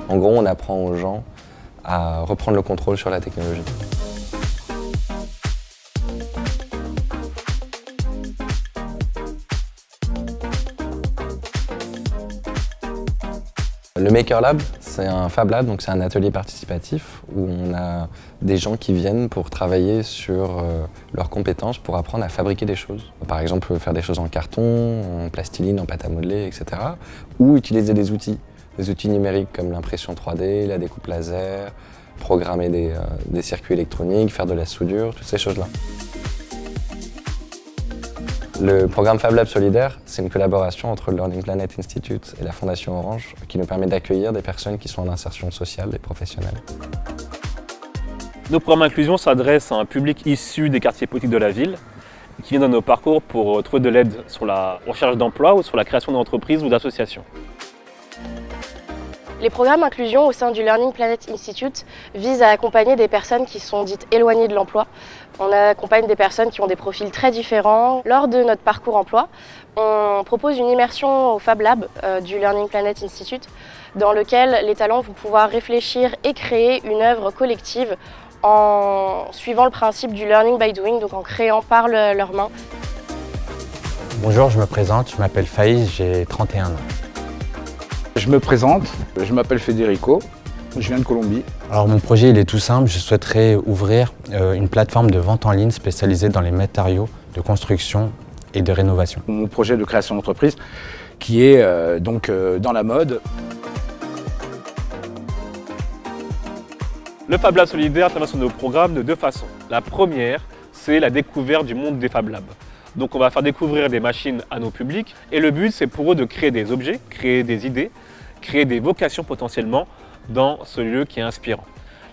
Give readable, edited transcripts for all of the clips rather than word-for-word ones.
En gros, on apprend aux gens à reprendre le contrôle sur la technologie. Le Maker Lab, c'est un Fab Lab, donc c'est un atelier participatif où on a des gens qui viennent pour travailler sur leurs compétences pour apprendre à fabriquer des choses. Par exemple, faire des choses en carton, en plastiline, en pâte à modeler, etc. Ou utiliser des outils numériques comme l'impression 3D, la découpe laser, programmer des circuits électroniques, faire de la soudure, toutes ces choses-là. Le programme Fab Lab Solidaire, c'est une collaboration entre le Learning Planet Institute et la Fondation Orange qui nous permet d'accueillir des personnes qui sont en insertion sociale et professionnelle. Nos programmes inclusion s'adressent à un public issu des quartiers politiques de la ville qui vient dans nos parcours pour trouver de l'aide sur la recherche d'emploi ou sur la création d'entreprises ou d'associations. Les programmes inclusion au sein du Learning Planet Institute visent à accompagner des personnes qui sont dites éloignées de l'emploi. On accompagne des personnes qui ont des profils très différents. Lors de notre parcours emploi, on propose une immersion au Fab Lab du Learning Planet Institute dans lequel les talents vont pouvoir réfléchir et créer une œuvre collective en suivant le principe du learning by doing, donc en créant par leurs mains. Bonjour, je me présente, je m'appelle Faïs, j'ai 31 ans. Je me présente, je m'appelle Federico, je viens de Colombie. Alors mon projet il est tout simple, je souhaiterais ouvrir une plateforme de vente en ligne spécialisée dans les matériaux de construction et de rénovation. Mon projet de création d'entreprise qui est dans la mode. Le Fab Lab Solidaire travaille sur nos programmes de deux façons. La première, c'est la découverte du monde des Fab Labs. Donc on va faire découvrir des machines à nos publics et le but c'est pour eux de créer des objets, créer des idées, créer des vocations potentiellement dans ce lieu qui est inspirant.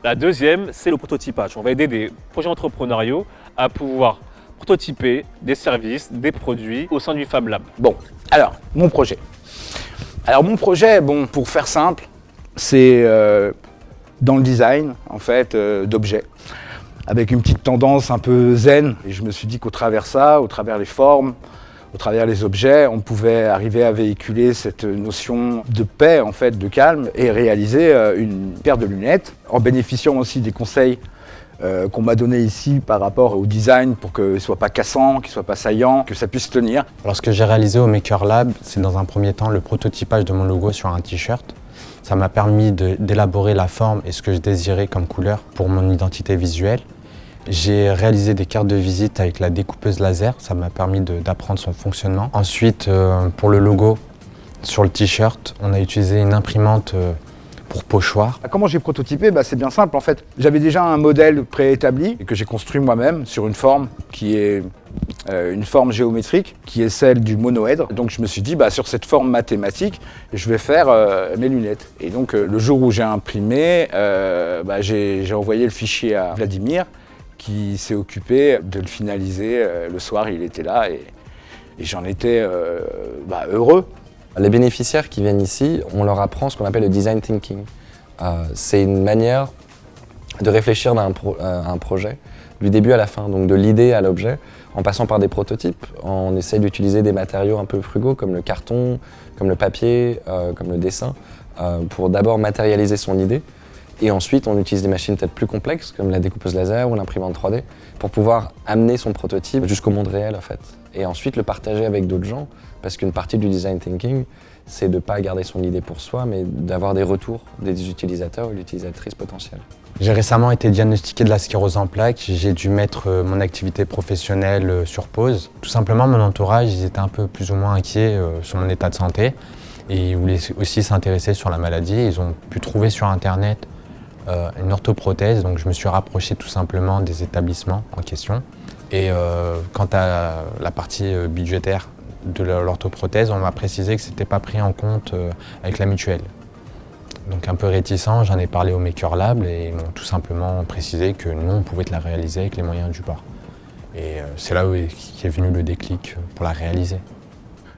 La deuxième, c'est le prototypage. On va aider des projets entrepreneuriaux à pouvoir prototyper des services, des produits au sein du Fab Lab. Bon, alors mon projet. Pour faire simple, c'est dans le design en fait d'objets, avec une petite tendance un peu zen. Et je me suis dit qu'au travers ça, au travers les formes, au travers les objets, on pouvait arriver à véhiculer cette notion de paix, en fait, de calme, et réaliser une paire de lunettes, en bénéficiant aussi des conseils qu'on m'a donnés ici par rapport au design pour qu'il ne soit pas cassant, qu'il ne soit pas saillant, que ça puisse tenir. Alors ce que j'ai réalisé au Maker Lab, c'est dans un premier temps le prototypage de mon logo sur un t-shirt. Ça m'a permis d'élaborer la forme et ce que je désirais comme couleur pour mon identité visuelle. J'ai réalisé des cartes de visite avec la découpeuse laser, ça m'a permis d'apprendre son fonctionnement. Ensuite, pour le logo, sur le t-shirt, on a utilisé une imprimante pour pochoir. Comment j'ai prototypé ? C'est bien simple en fait. J'avais déjà un modèle préétabli et que j'ai construit moi-même sur une forme qui est une forme géométrique, qui est celle du monoèdre. Donc je me suis dit, sur cette forme mathématique, je vais faire mes lunettes. Et donc le jour où j'ai imprimé, j'ai envoyé le fichier à Vladimir, qui s'est occupé de le finaliser. Le soir, il était là et j'en étais heureux. Les bénéficiaires qui viennent ici, on leur apprend ce qu'on appelle le design thinking. C'est une manière de réfléchir à un projet du début à la fin, donc de l'idée à l'objet, en passant par des prototypes. On essaie d'utiliser des matériaux un peu frugaux comme le carton, comme le papier, comme le dessin, pour d'abord matérialiser son idée. Et ensuite, on utilise des machines peut-être plus complexes, comme la découpeuse laser ou l'imprimante 3D, pour pouvoir amener son prototype jusqu'au monde réel, en fait. Et ensuite, le partager avec d'autres gens, parce qu'une partie du design thinking, c'est de ne pas garder son idée pour soi, mais d'avoir des retours des utilisateurs ou l'utilisatrice potentielle. J'ai récemment été diagnostiqué de la sclérose en plaques. J'ai dû mettre mon activité professionnelle sur pause. Tout simplement, mon entourage, ils étaient un peu plus ou moins inquiets sur mon état de santé. Et ils voulaient aussi s'intéresser sur la maladie. Ils ont pu trouver sur Internet une orthoprothèse, donc je me suis rapproché tout simplement des établissements en question. Et quant à la partie budgétaire de l'orthoprothèse, on m'a précisé que ce n'était pas pris en compte avec la mutuelle. Donc un peu réticent, j'en ai parlé au Maker Lab et ils m'ont tout simplement précisé que nous, on pouvait la réaliser avec les moyens du bord. Et c'est là où est venu le déclic pour la réaliser.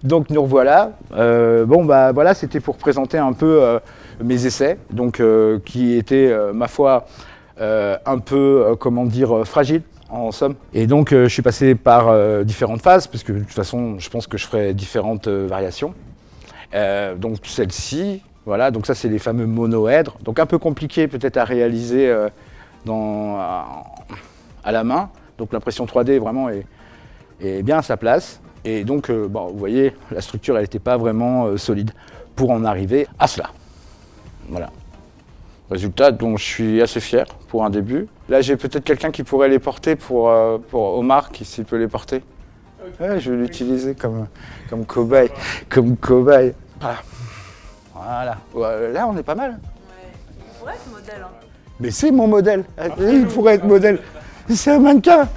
Donc nous revoilà. C'était pour présenter un peu mes essais, donc qui étaient, ma foi, un peu, fragiles, en somme. Et donc je suis passé par différentes phases, puisque de toute façon, je pense que je ferai différentes variations. Donc celle-ci, Voilà, donc ça c'est les fameux monoèdres. Donc un peu compliqué peut-être à réaliser à la main. Donc l'impression 3D vraiment est bien à sa place. Et donc vous voyez, la structure elle n'était pas vraiment solide pour en arriver à cela. Voilà. Résultat dont je suis assez fier pour un début. Là j'ai peut-être quelqu'un qui pourrait les porter pour Omar, s'il peut les porter. Ouais, je vais l'utiliser comme cobaye. Voilà. Là on est pas mal. Ouais. Il pourrait être modèle. Hein. Mais c'est mon modèle. Il pourrait être modèle. C'est un mannequin.